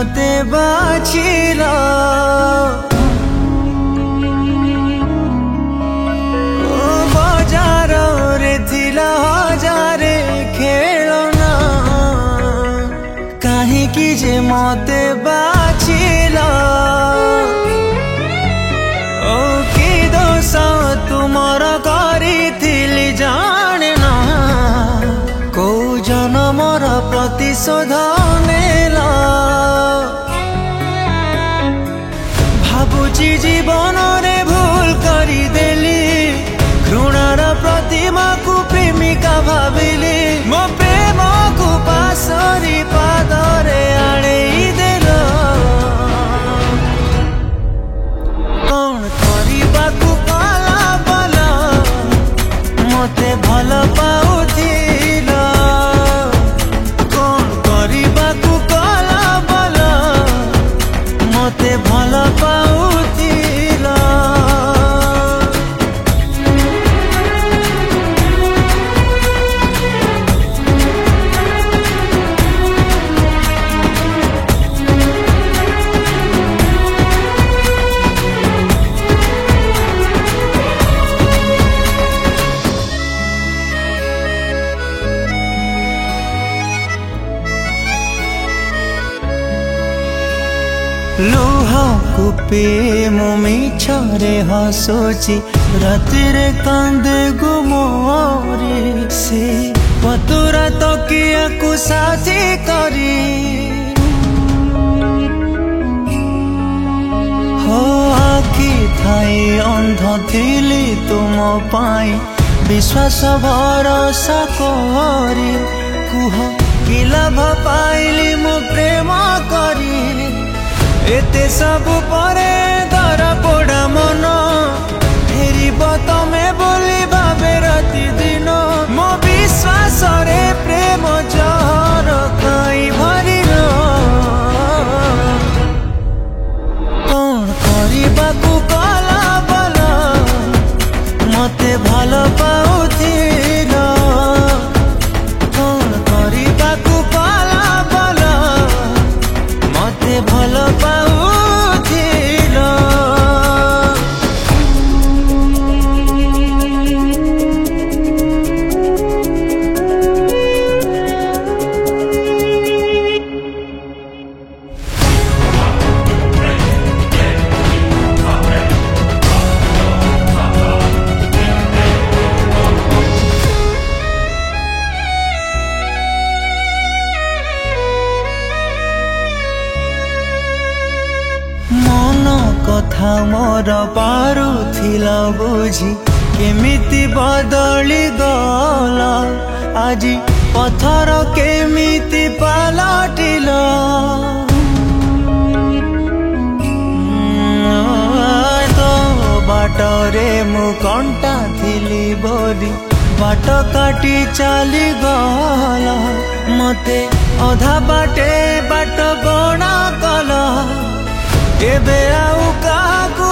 मते बाछिला बजार रे थिला हजारे खेलना कहीं की जे मते बाछिला ओ की दोष तुमर करी जाने ना को जनमर प्रतिशोध नेला भाबुची जीवन रे भूल करी देली घृणार प्रतिमा को प्रेमिका भाविली मो प्रेम को पासरी पादरे आड़े देल कौन करबा को कला बल मते भल पाउथिल कौन करबा को कला बल मते भल पाउथिल लुह कुपे मो मिछरे हसुची राति रे कांदे गुमोरी से पतुरा तकिया को साथी करी हो आखि थाई अंध थिली तुम पाई विश्वास भरोसा करी कुह कि लाभ पाइली मो प्रेम करी एते सब परे दर पोड़ा मन फेरिब तमे बोली भावे राति दिन मो विश्वास रे प्रेम जहर खाई भरिल कौन करबा कला बल मते भल पाउथिल कौन करबा कला बल मते भल पाउथिल कथा मोर पारुथिला बुझी केमिति बदली गला आज पथर केमिति पलटिल तो बाटरे मु कंटा थिली बोली बाट काटी चली गला मते अधा बाटे बाट बणा कला एबे आउ काकु